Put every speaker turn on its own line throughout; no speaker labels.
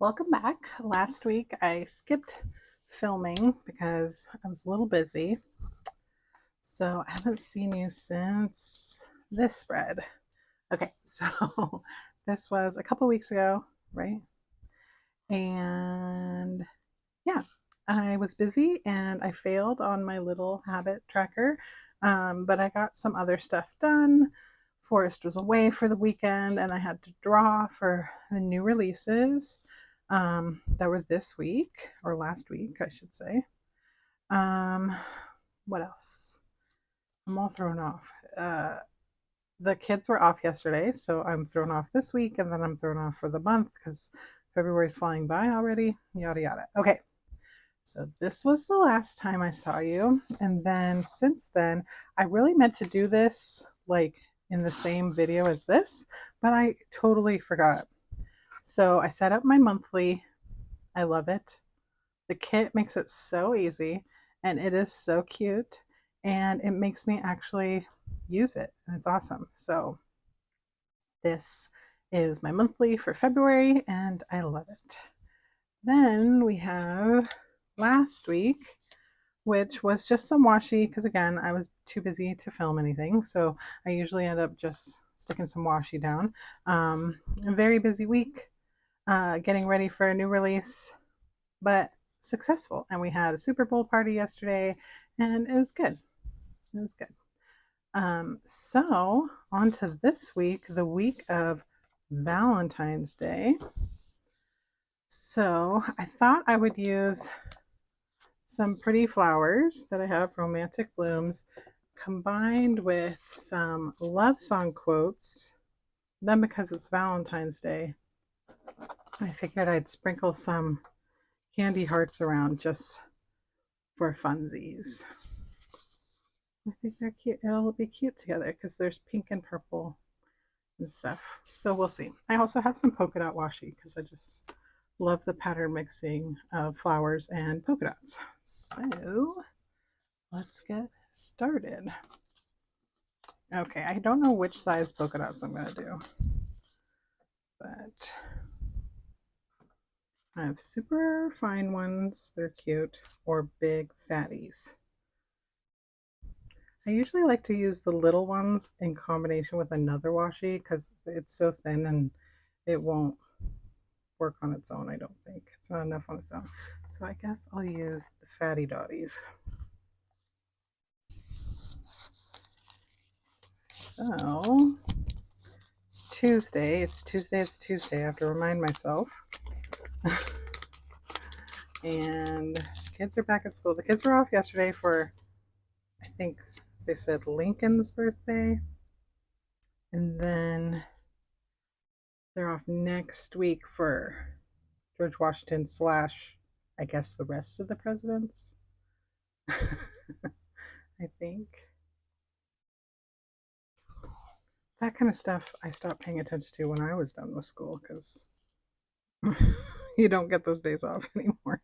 Welcome back. Last week I skipped filming because I was a little busy. So I haven't seen you since this spread. Okay, so this was a couple weeks ago, right? And yeah, I was busy and I failed on my little habit tracker, but I got some other stuff done. Forrest was away for the weekend and I had to draw for the new releases that were this week or last week, I should say. Um, what else? I'm all thrown off. The kids were off yesterday, so I'm thrown off this week and then I'm thrown off for the month because February's flying by already. Yada yada. Okay, so this was the last time I saw you. And then since then, I really meant to do this like in the same video as this, but I totally forgot. So I set up my monthly. I love it. The kit makes it so easy and it is so cute and it makes me actually use it. And it's awesome. So this is my monthly for February and I love it. Then we have last week, which was just some washi because again, I was too busy to film anything. So I usually end up just sticking some washi down. A very busy week getting ready for a new release, but successful. And we had a Super Bowl party yesterday and it was good. It was good. So on to this week, the week of Valentine's Day. So I thought I would use some pretty flowers that I have, romantic blooms, combined with some love song quotes. Then because it's Valentine's Day, I figured I'd sprinkle some candy hearts around just for funsies. I think they're cute. It'll be cute together because there's pink and purple and stuff. So we'll see. I also have some polka dot washi because I just love the pattern mixing of flowers and polka dots. So let's get started. Okay, I don't know which size polka dots I'm going to do, but I have super fine ones. They're cute, or big fatties. I usually like to use the little ones in combination with another washi because it's so thin and it won't work on its own, I don't think. It's not enough on its own. So I guess I'll use the fatty dotties. So it's Tuesday. It's Tuesday. It's Tuesday. I have to remind myself. And kids are back at school. The kids were off yesterday for, I think they said Lincoln's birthday. And then they're off next week for George Washington slash, I guess, the rest of the presidents. I think. That kind of stuff I stopped paying attention to when I was done with school because you don't get those days off anymore.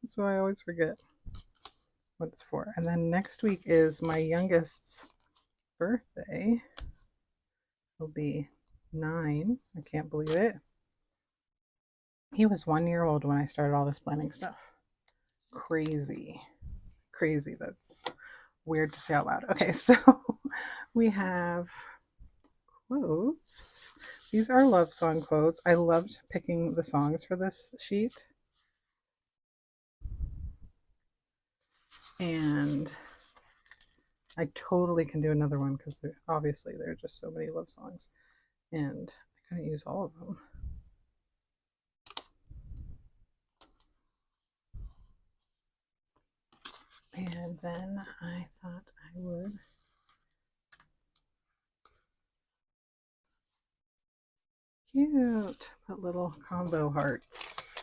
So I always forget what it's for. And then next week is my youngest's birthday. He'll be 9. I can't believe it. He was 1 year old when I started all this planning stuff. Crazy. Crazy. That's weird to say out loud. Okay, so we have quotes. These are love song quotes. I loved picking the songs for this sheet. And I totally can do another one because obviously there are just so many love songs. And I couldn't use all of them. And then I thought I would cute, put little combo hearts.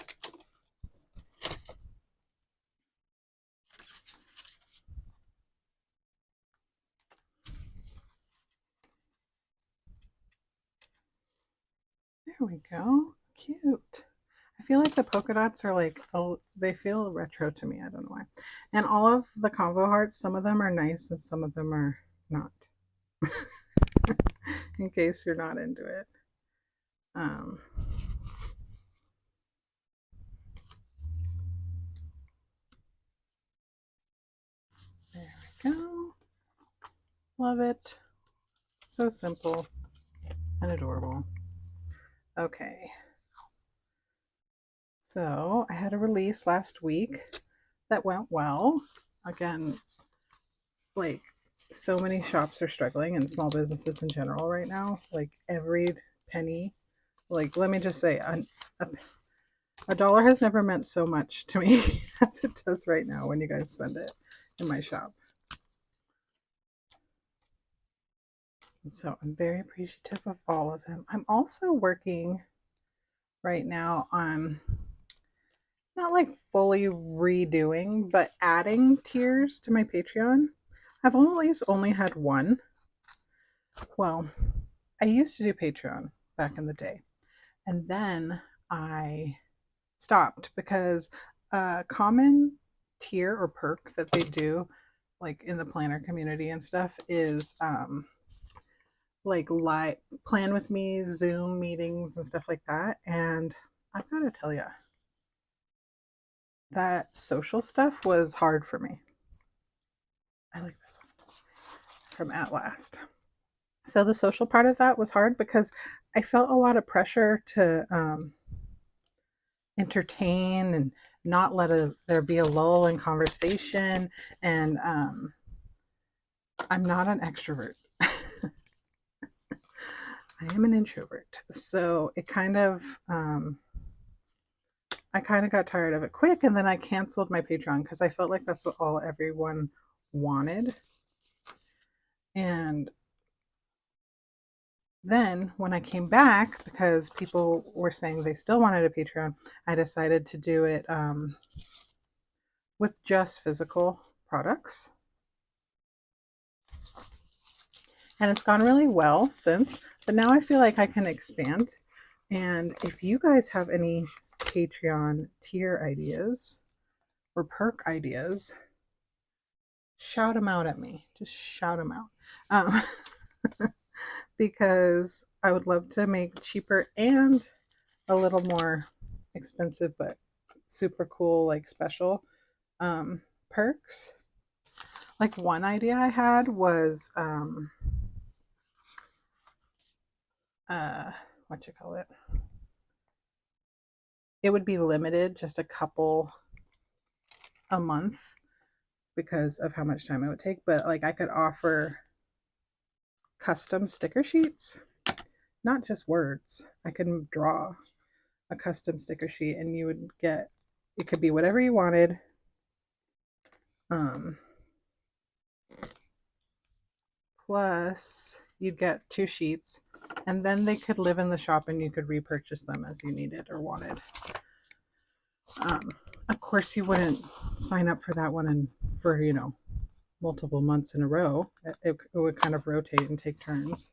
There we go. Cute. I feel like the polka dots are like, oh, they feel retro to me. I don't know why. And all of the combo hearts, some of them are nice and some of them are not. In case you're not into it. Love it. So simple and adorable. Okay. So I had a release last week that went well. Again, like so many shops are struggling and small businesses in general right now. Like every penny, like let me just say, a dollar has never meant so much to me as it does right now when you guys spend it in my shop. And so I'm very appreciative of all of them. I'm also working right now on not like fully redoing, but adding tiers to my Patreon. I've always only had one. Well, I used to do Patreon back in the day, and then I stopped because a common tier or perk that they do, like in the planner community and stuff, is like plan with me Zoom meetings and stuff like that. And I gotta tell you, that social stuff was hard for me. I like this one from At Last. So the social part of that was hard because I felt a lot of pressure to entertain and not there be a lull in conversation. And I'm not an extrovert. I am an introvert. So it kind of I kind of got tired of it quick, and then I canceled my Patreon because I felt like that's what everyone wanted. And then when I came back, because people were saying they still wanted a Patreon, I decided to do it with just physical products. And it's gone really well since, but now I feel like I can expand. And if you guys have any Patreon tier ideas or perk ideas, shout them out at me. Just shout them out. Because I would love to make cheaper and a little more expensive, but super cool, like special perks. Like one idea I had was what you call it? It would be limited, just a couple a month because of how much time it would take. But like I could offer custom sticker sheets, not just words. I could draw a custom sticker sheet and you would get, it could be whatever you wanted. Plus you'd get 2 sheets, and then they could live in the shop and you could repurchase them as you needed or wanted. Of course you wouldn't sign up for that one and for multiple months in a row. It would kind of rotate and take turns,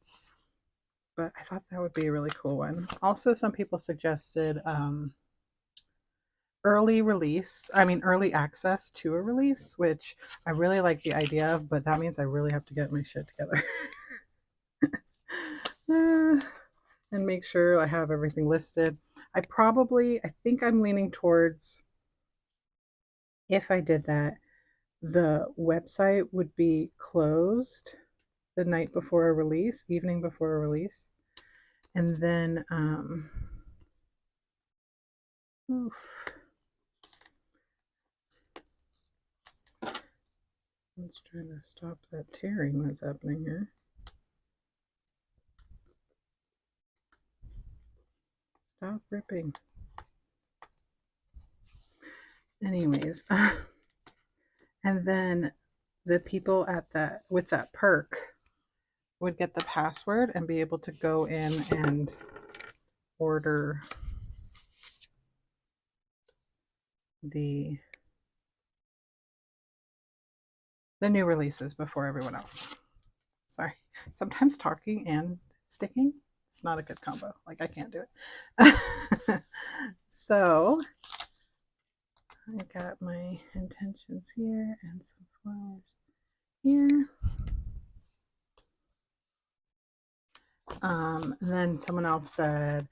but I thought that would be a really cool one. Also, some people suggested early access to a release, which I really like the idea of, but that means I really have to get my shit together. And make sure I have everything listed. I think I'm leaning towards, if I did that, the website would be closed the night before a release, evening before a release. And then, oof. Let's try to stop that tearing that's happening here. Stop ripping. Anyways, and then the people with that perk would get the password and be able to go in and order the new releases before everyone else. Sorry, sometimes talking and sticking, it's not a good combo. Like I can't do it. So I got my intentions here and some flowers here. And then someone else said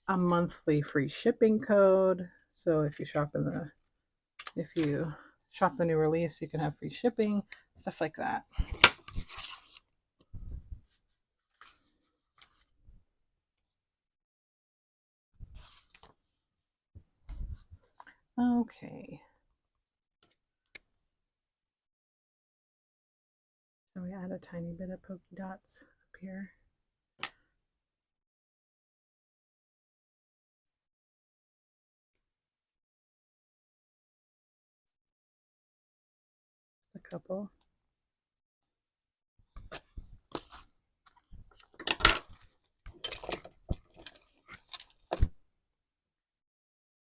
a monthly free shipping code. So if you shop the new release, you can have free shipping, stuff like that. Okay. So we add a tiny bit of polka dots up here. Just a couple.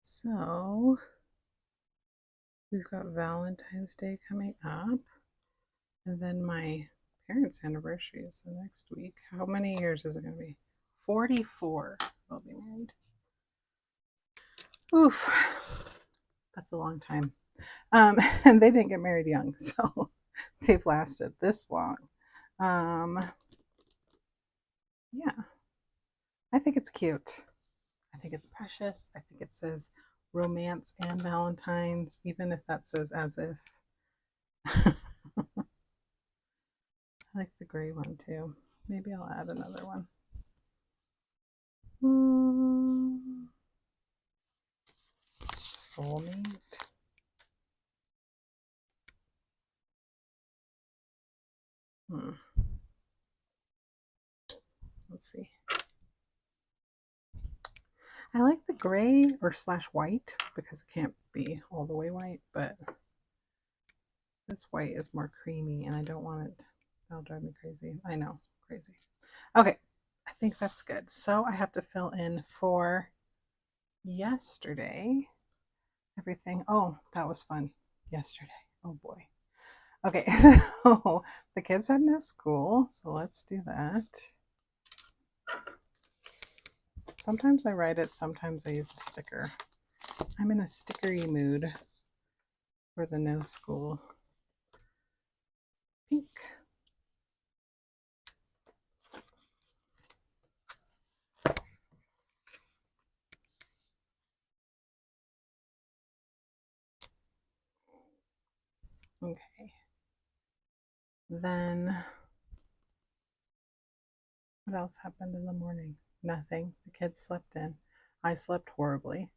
So we've got Valentine's Day coming up, and then my parents' anniversary is the next week. How many years is it going to be? 44 they'll be married. Oof, that's a long time. And they didn't get married young, so they've lasted this long. Yeah, I think it's cute. I think it's precious. I think it says romance and Valentine's, even if that says as if. I like the gray one too. Maybe I'll add another one. Soulmate. Let's see. I like the gray or slash white because it can't be all the way white, but this white is more creamy and I don't want it. That'll drive me crazy. I know, crazy. Okay, I think that's good. So I have to fill in for yesterday. Everything. Oh, that was fun yesterday. Oh boy. Okay, so the kids had no school, so let's do that. Sometimes I write it, sometimes I use a sticker. I'm in a stickery mood for the no school pink. Okay. Then what else happened in the morning? Nothing. The kids slept in. I slept horribly.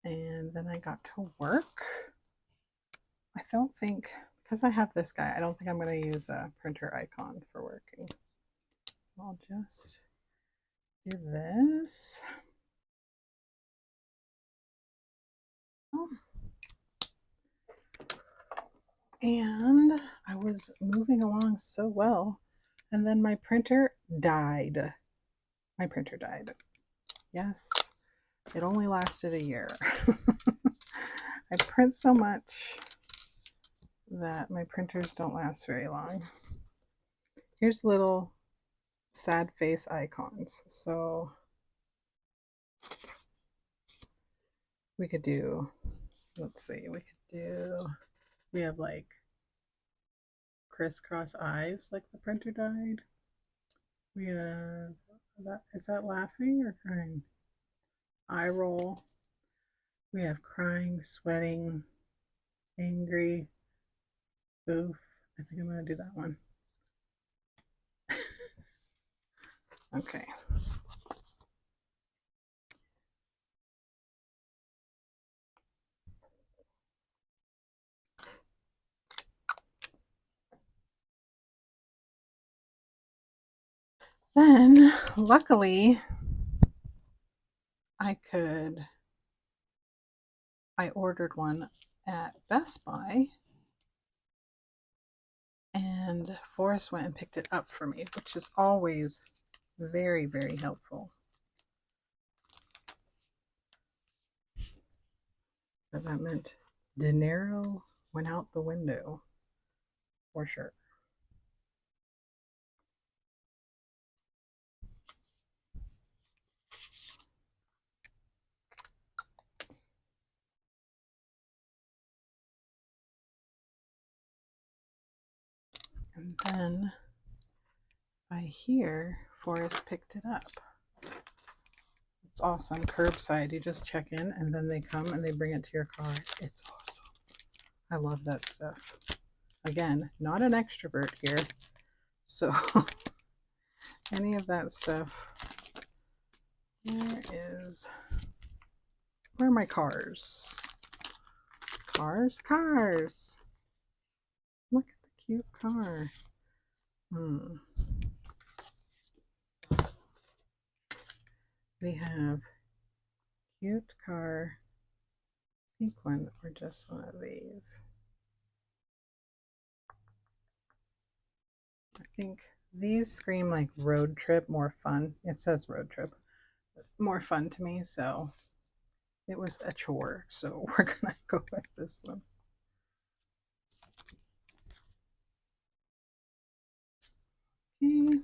And then I got to work. I don't think, because I have this guy, I don't think I'm going to use a printer icon for working. I'll just do this. And I was moving along so well, and then my printer died. My printer died. Yes, it only lasted a year. I print so much that my printers don't last very long. Here's little sad face icons. So we could do, let's see, we have like crisscross eyes like the printer died. We have, is that laughing or crying? Eye roll. We have crying, sweating, angry. Oof. I think I'm going to do that one. Okay. Then, luckily, I ordered one at Best Buy, and Forrest went and picked it up for me, which is always very, very helpful. But that meant dinero went out the window, for sure. And then by here, Forrest picked it up. It's awesome. Curbside. You just check in and then they come and they bring it to your car. It's awesome. I love that stuff. Again, not an extrovert here. So any of that stuff. Where are my cars? Cars, cars. Look at the cute car. Hmm. We have cute car, pink one, or just one of these. I think these scream like road trip, more fun. It says road trip, more fun to me. So it was a chore. So we're gonna go with this one. Okay.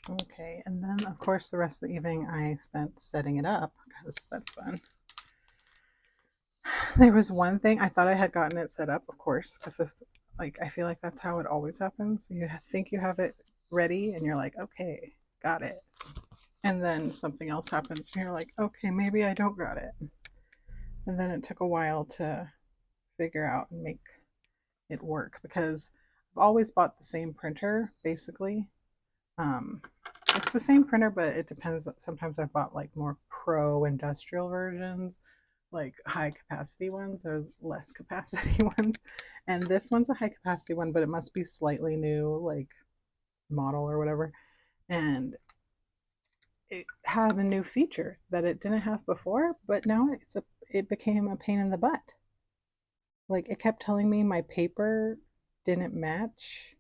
Okay, and then of course the rest of the evening I spent setting it up because that's fun. There was one thing I thought I had gotten it set up, of course, because this, like, I feel like that's how it always happens. You think you have it ready, and you're like, okay, got it, and then something else happens, and you're like, okay, maybe I don't got it, and then it took a while to figure out and make it work because I've always bought the same printer, basically. Um, it's the same printer, but it depends. Sometimes I've bought like more pro industrial versions, like high capacity ones or less capacity ones. And this one's a high capacity one, but it must be slightly new, like model or whatever. And it had a new feature that it didn't have before, but now it became a pain in the butt. Like it kept telling me my paper didn't match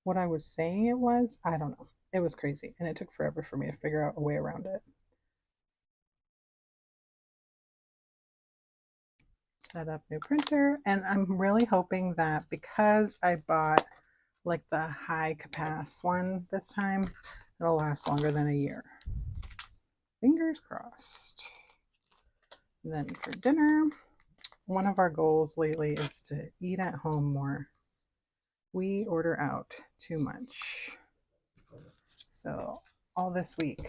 what I was saying it was. I don't know. It was crazy, and it took forever for me to figure out a way around it. Set up new printer, and I'm really hoping that because I bought like the high capacity one this time, it'll last longer than a year. Fingers crossed. And then for dinner, one of our goals lately is to eat at home more. We order out too much. So all this week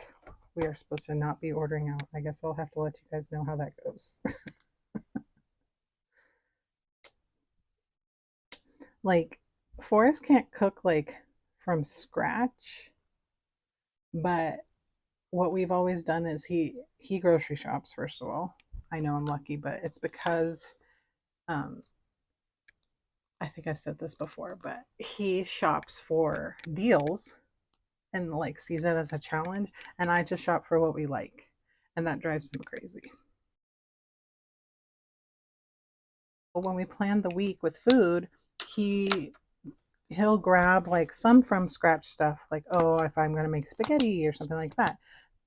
we are supposed to not be ordering out. I guess I'll have to let you guys know how that goes. Like Forrest can't cook like from scratch, but what we've always done is he grocery shops first of all. I know I'm lucky, but it's because um I think I've said this before, but he shops for deals and like sees it as a challenge, and I just shop for what we like, and that drives him crazy. When we plan the week with food, he he'll grab like some from scratch stuff, like, oh, if I'm going to make spaghetti or something like that,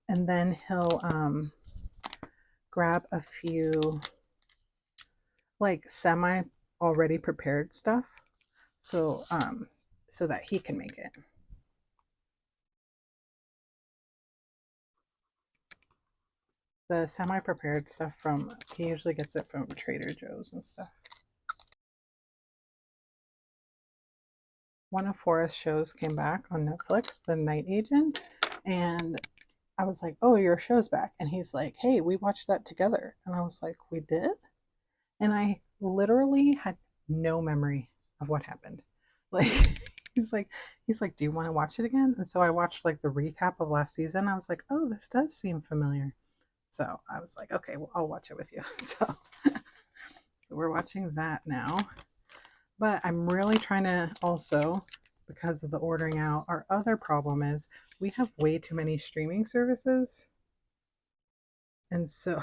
and then he'll grab a few like semi already prepared stuff, so so that he can make it. The semi prepared stuff from he usually gets it from Trader Joe's and stuff. One of Forrest's shows came back on Netflix, The Night Agent, and I was like, "Oh, your show's back." And he's like, "Hey, we watched that together." And I was like, "We did?" And I literally had no memory of what happened. Like he's like he's like, "Do you want to watch it again?" And so I watched like the recap of last season. I was like, "Oh, this does seem familiar." So I was like, "Okay, well, I'll watch it with you." So we're watching that now. But I'm really trying to also, because of the ordering out, our other problem is we have way too many streaming services. And so,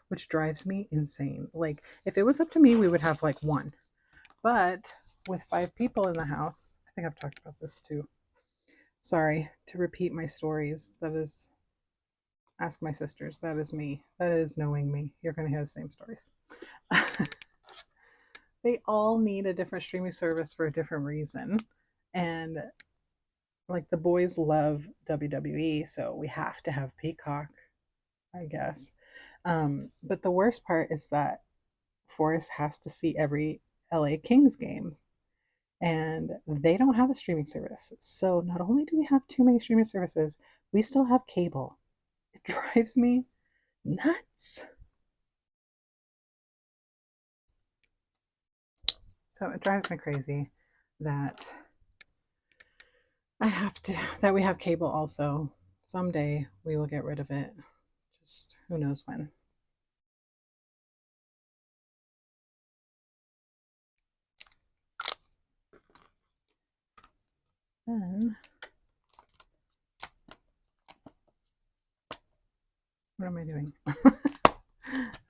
which drives me insane. Like, if it was up to me, we would have like one. But with 5 people in the house, I think I've talked about this too. Sorry to repeat my stories. That is, ask my sisters. That is me. That is knowing me. You're going to hear the same stories. They all need a different streaming service for a different reason. And like the boys love WWE, so we have to have Peacock, I guess. But the worst part is that Forrest has to see every LA Kings game, and they don't have a streaming service. So not only do we have too many streaming services, we still have cable. It drives me nuts. So it drives me crazy that that we have cable also. Someday we will get rid of it. Just who knows when. Then, what am I doing?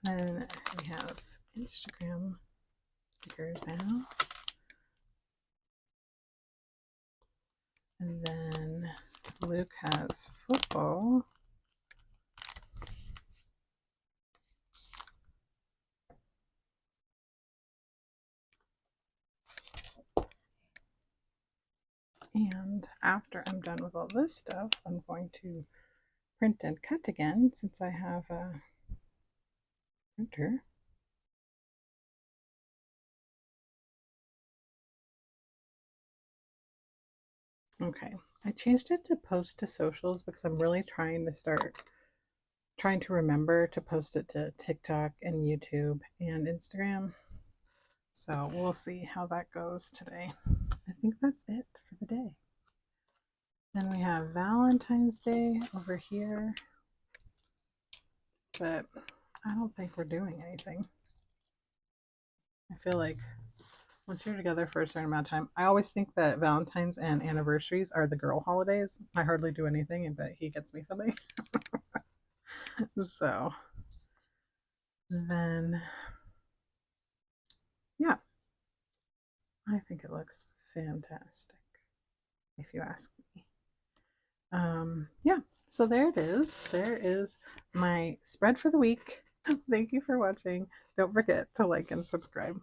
Then we have Instagram stickers now. And then Luke has football. And after I'm done with all this stuff, I'm going to print and cut again since I have a printer. Okay, I changed it to post to socials because I'm really trying to remember to post it to TikTok and YouTube and Instagram. So we'll see how that goes today. I think that's it for the day. Then we have Valentine's Day over here, but I don't think we're doing anything. I feel like once you're together for a certain amount of time, I always think that Valentine's and anniversaries are the girl holidays. I hardly do anything, but he gets me something. So then, yeah, I think it looks fantastic, if you ask me. Yeah, so there it is. There is my spread for the week. Thank you for watching. Don't forget to like and subscribe.